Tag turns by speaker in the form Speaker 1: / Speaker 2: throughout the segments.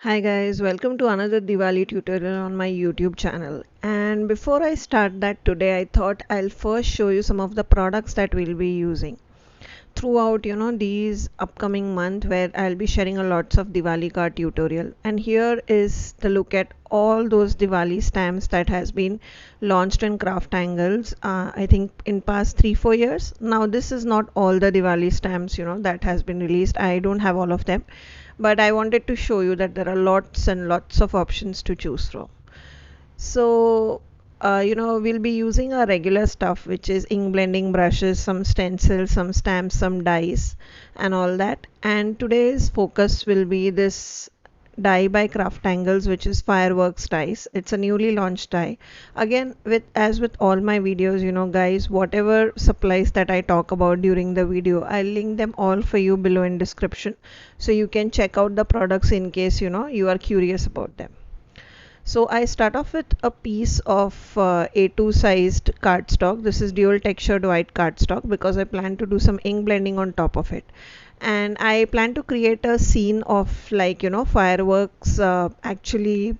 Speaker 1: Hi guys, welcome to another Diwali tutorial on my YouTube channel. And before I start that today, I thought I'll first show you some of the products that we'll be using throughout, these upcoming month where I'll be sharing a lots of Diwali card tutorial. And here is the look at all those Diwali stamps that has been launched in Craftangles. I think in past 3-4 years. Now this is not all the Diwali stamps, that has been released. I don't have all of them, but I wanted to show you that there are lots and lots of options to choose from. So we'll be using our regular stuff, which is ink blending brushes, some stencils, some stamps, some dies and all that. And today's focus will be this die by Craftangles, which is fireworks dies. It's a newly launched die. Again, with all my videos, guys, whatever supplies that I talk about during the video, I'll link them all for you below in description, so you can check out the products in case you are curious about them. So I start off with a piece of A2 sized cardstock. This is dual textured white cardstock because I plan to do some ink blending on top of it. And I plan to create a scene of fireworks, actually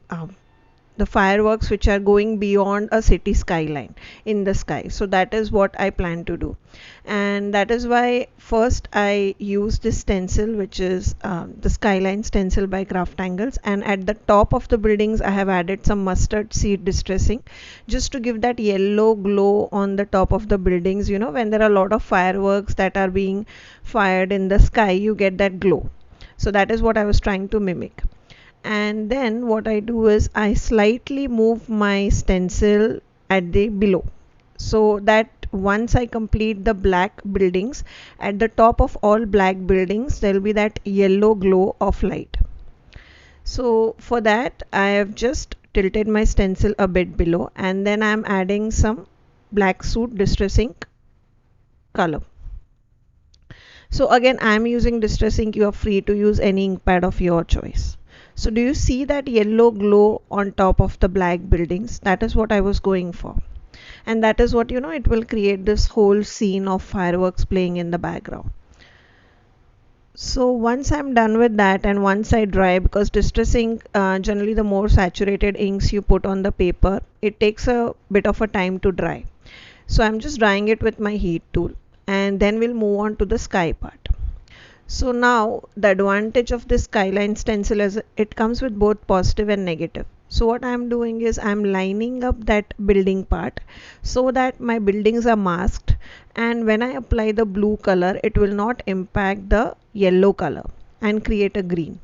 Speaker 1: the fireworks which are going beyond a city skyline in the sky. So that is what I plan to do, and that is why first I use this stencil, which is the skyline stencil by Craftangles, and at the top of the buildings I have added some mustard seed distressing just to give that yellow glow on the top of the buildings. When there are a lot of fireworks that are being fired in the sky, you get that glow. So that is what I was trying to mimic. And then what I do is I slightly move my stencil at the below, so that once I complete the black buildings, at the top of all black buildings there will be that yellow glow of light. So for that I have just tilted my stencil a bit below, and then I am adding some black soot distress ink color. So again, I am using distress ink. You are free to use any ink pad of your choice. So do you see that yellow glow on top of the black buildings? That is what I was going for. And that is what, it will create this whole scene of fireworks playing in the background. So once I'm done with that, and once I dry, because distress ink, generally the more saturated inks you put on the paper, it takes a bit of a time to dry. So I'm just drying it with my heat tool, and then we'll move on to the sky part. So now the advantage of this skyline stencil is it comes with both positive and negative. So what I'm doing is I'm lining up that building part so that my buildings are masked, and when I apply the blue color it will not impact the yellow color and create a green.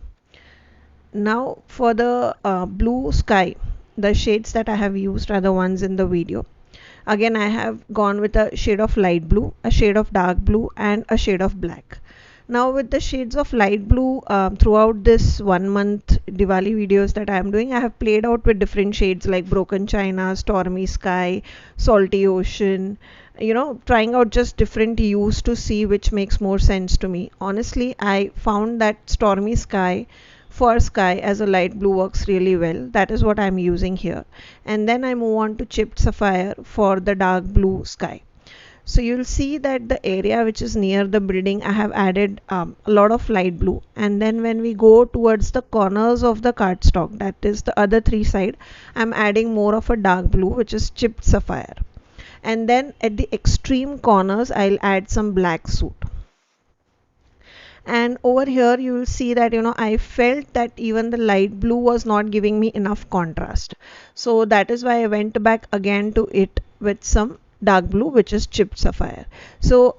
Speaker 1: Now for the blue sky, the shades that I have used are the ones in the video. Again, I have gone with a shade of light blue, a shade of dark blue, and a shade of black. Now with the shades of light blue, throughout this 1 month Diwali videos that I am doing, I have played out with different shades like broken china, stormy sky, salty ocean, trying out just different hues to see which makes more sense to me. Honestly, I found that stormy sky for sky as a light blue works really well. That is what I'm using here. And then I move on to chipped sapphire for the dark blue sky. So you'll see that the area which is near the building, I have added a lot of light blue, and then when we go towards the corners of the cardstock, that is the other three side, I'm adding more of a dark blue, which is chipped sapphire. And then at the extreme corners I'll add some black soot. And over here you will see that I felt that even the light blue was not giving me enough contrast, so that is why I went back again to it with some dark blue, which is chipped sapphire. So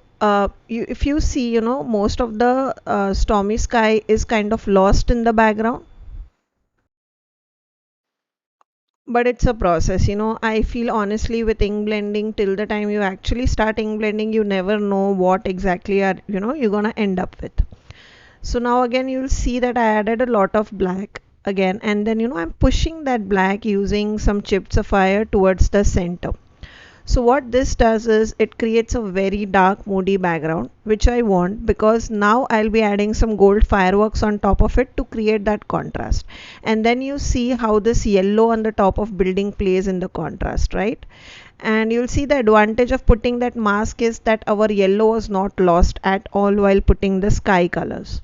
Speaker 1: if you see, most of the stormy sky is kind of lost in the background, but it's a process. I feel honestly with ink blending, till the time you actually start ink blending, you never know what exactly are you're gonna end up with. So now again you'll see that I added a lot of black again, and then I'm pushing that black using some chipped sapphire towards the center. So what this does is it creates a very dark moody background, which I want, because now I'll be adding some gold fireworks on top of it to create that contrast. And then you see how this yellow on the top of building plays in the contrast, right? And you'll see the advantage of putting that mask is that our yellow was not lost at all while putting the sky colors.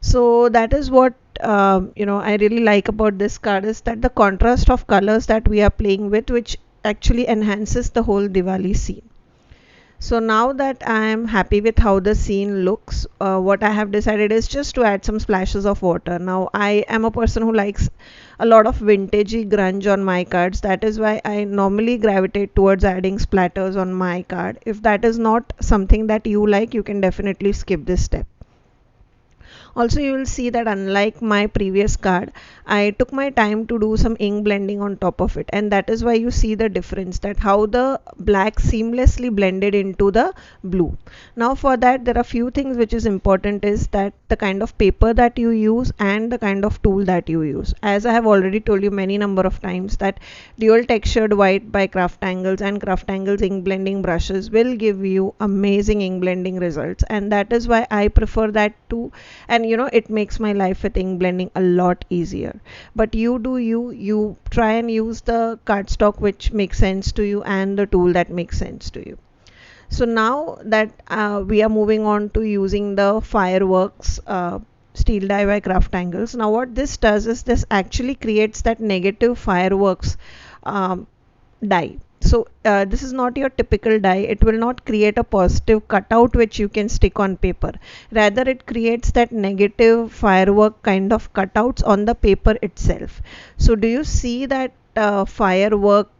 Speaker 1: So that is what I really like about this card is that the contrast of colors that we are playing with, which actually enhances the whole Diwali scene. So now that I am happy with how the scene looks, what I have decided is just to add some splashes of water. Now I am a person who likes a lot of vintagey grunge on my cards. That is why I normally gravitate towards adding splatters on my card. If that is not something that you like, you can definitely skip this step. Also, you will see that unlike my previous card, I took my time to do some ink blending on top of it, and that is why you see the difference, that how the black seamlessly blended into the blue. Now for that, there are few things which is important, is that the kind of paper that you use and the kind of tool that you use. As I have already told you many number of times, that dual textured white by Craftangles and Craftangles ink blending brushes will give you amazing ink blending results, and that is why I prefer that too. And it makes my life with ink blending a lot easier. But you do you try and use the cardstock which makes sense to you and the tool that makes sense to you. So now that we are moving on to using the fireworks steel die by Craftangles. Now what this does is this actually creates that negative fireworks um, die. So this is not your typical die. It will not create a positive cutout which you can stick on paper. Rather, it creates that negative firework kind of cutouts on the paper itself. So do you see that firework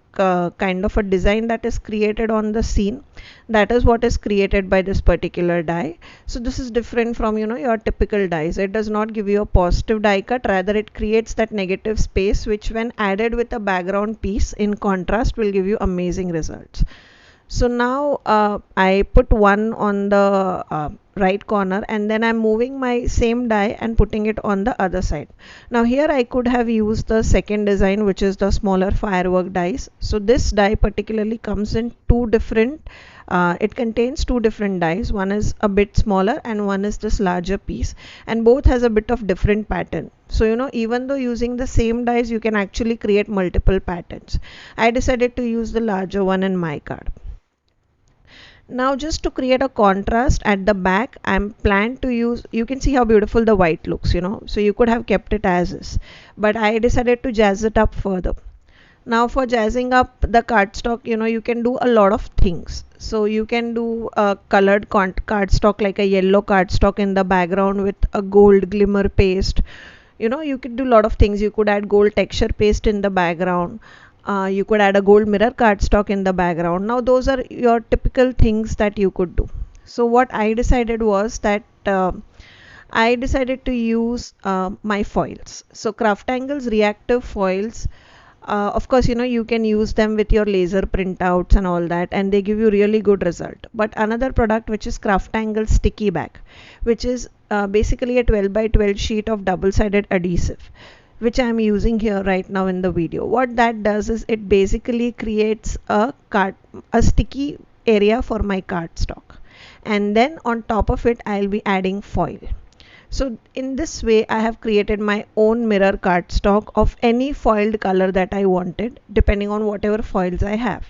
Speaker 1: kind of a design that is created on the scene? That is what is created by this particular die. So this is different from your typical dies. It does not give you a positive die cut, rather it creates that negative space, which when added with a background piece in contrast will give you amazing results. So now I put one on the right corner, and then I'm moving my same die and putting it on the other side. Now here I could have used the second design, which is the smaller firework dies. So this die particularly comes in two different, it contains two different dies. One is a bit smaller and one is this larger piece, and both has a bit of different pattern. So even though using the same dies, you can actually create multiple patterns. I decided to use the larger one in my card. Now just to create a contrast at the back, I'm planned to use, you can see how beautiful the white looks, so you could have kept it as is, but I decided to jazz it up further. Now for jazzing up the cardstock, you can do a lot of things. So you can do a colored cardstock, like a yellow cardstock in the background with a gold glimmer paste. You could do a lot of things. You could add gold texture paste in the background. You could add a gold mirror cardstock in the background. Now those are your typical things that you could do. So what I decided was that I decided to use my foils. So Craftangles reactive foils, of course you can use them with your laser printouts and all that, and they give you really good result. But another product, which is Craftangles sticky back, which is basically a 12 by 12 sheet of double-sided adhesive, which I am using here right now in the video. What that does is it basically creates a sticky area for my cardstock, and then on top of it I'll be adding foil. So in this way I have created my own mirror cardstock of any foiled color that I wanted, depending on whatever foils I have.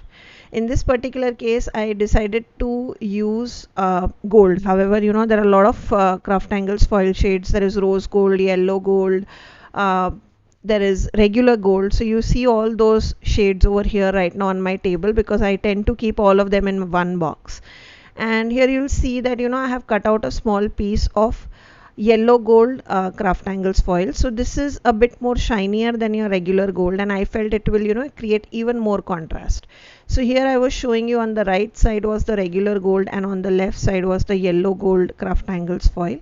Speaker 1: In this particular case I decided to use gold. However, there are a lot of Craftangles foil shades. There is rose gold, yellow gold, uh, there is regular gold. So you see all those shades over here right now on my table, because I tend to keep all of them in one box. And here you'll see that I have cut out a small piece of yellow gold Craftangles foil. So this is a bit more shinier than your regular gold, and I felt it will create even more contrast. So here I was showing you, on the right side was the regular gold and on the left side was the yellow gold Craftangles foil.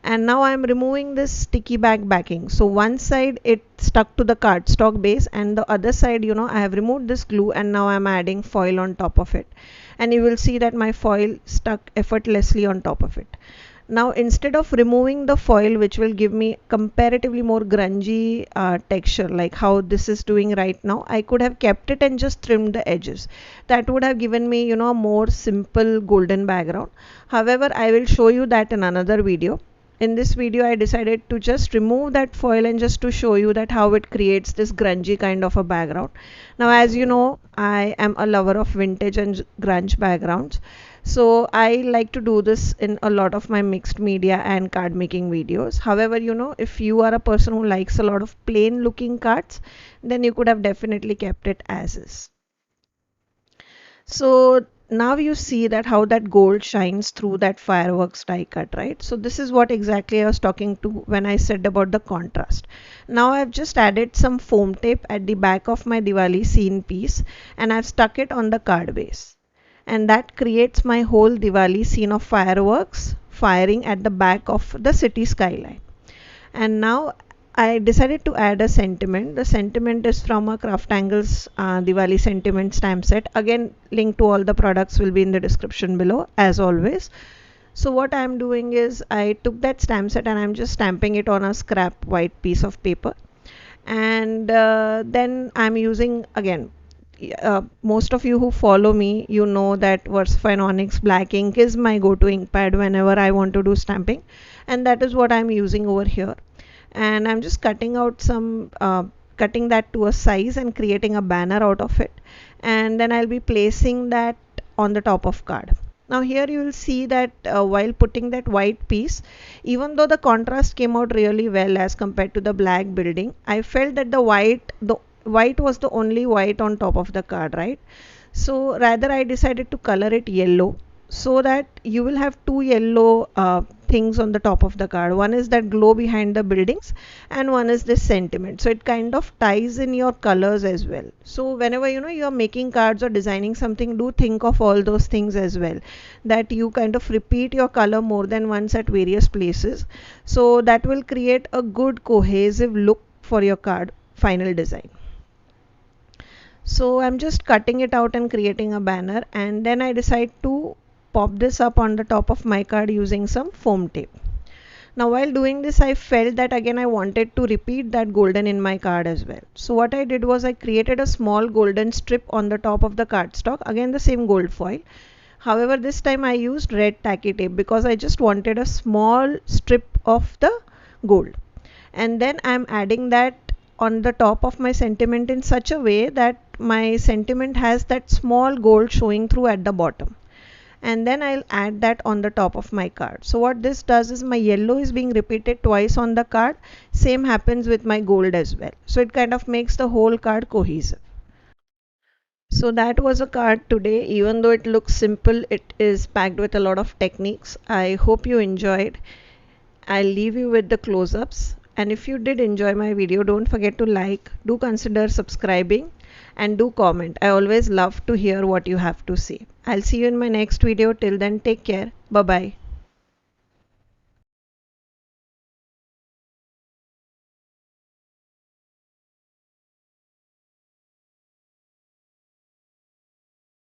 Speaker 1: And now I am removing this sticky back backing. So one side it stuck to the cardstock base, and the other side I have removed this glue, and now I am adding foil on top of it, and you will see that my foil stuck effortlessly on top of it. Now instead of removing the foil, which will give me comparatively more grungy texture like how this is doing right now, I could have kept it and just trimmed the edges. That would have given me a more simple golden background. However, I will show you that in another video. In this video I decided to just remove that foil, and just to show you that how it creates this grungy kind of a background. Now as you know, I am a lover of vintage and grunge backgrounds. So I like to do this in a lot of my mixed media and card making videos. However, if you are a person who likes a lot of plain looking cards, then you could have definitely kept it as is. So now you see that how that gold shines through that fireworks die cut, right? So this is what exactly I was talking to when I said about the contrast. Now I've just added some foam tape at the back of my Diwali scene piece, and I've stuck it on the card base. And that creates my whole Diwali scene of fireworks firing at the back of the city skyline. And now I decided to add a sentiment. The sentiment is from a Craftangles Diwali sentiment stamp set. Again, link to all the products will be in the description below as always. So what I'm doing is I took that stamp set and I'm just stamping it on a scrap white piece of paper. And then I'm using again, most of you who follow me, you know that Versafine Onyx Black ink is my go-to ink pad whenever I want to do stamping, and that is what I'm using over here. And I'm just cutting out some cutting that to a size and creating a banner out of it, and then I'll be placing that on the top of card. Now here you will see that while putting that white piece, even though the contrast came out really well as compared to the black building, I felt that the white was the only white on top of the card, right? So rather I decided to color it yellow, so that you will have two yellow things on the top of the card. One is that glow behind the buildings, and one is this sentiment. So it kind of ties in your colors as well. So whenever you're making cards or designing something, do think of all those things as well, that you kind of repeat your color more than once at various places. So that will create a good cohesive look for your card final design. So I'm just cutting it out and creating a banner, and then I decide to pop this up on the top of my card using some foam tape. Now while doing this, I felt that again I wanted to repeat that golden in my card as well. So what I did was I created a small golden strip on the top of the cardstock, again the same gold foil. However, this time I used red tacky tape because I just wanted a small strip of the gold. And then I'm adding that on the top of my sentiment in such a way that my sentiment has that small gold showing through at the bottom, and then I'll add that on the top of my card. So what this does is my yellow is being repeated twice on the card. Same happens with my gold as well. So it kind of makes the whole card cohesive. So that was a card today. Even though it looks simple, it is packed with a lot of techniques. I hope you enjoyed. I'll leave you with the close-ups. And if you did enjoy my video, don't forget to like, do consider subscribing, and do comment. I always love to hear what you have to say. I'll see you in my next video. Till then, take care. Bye bye.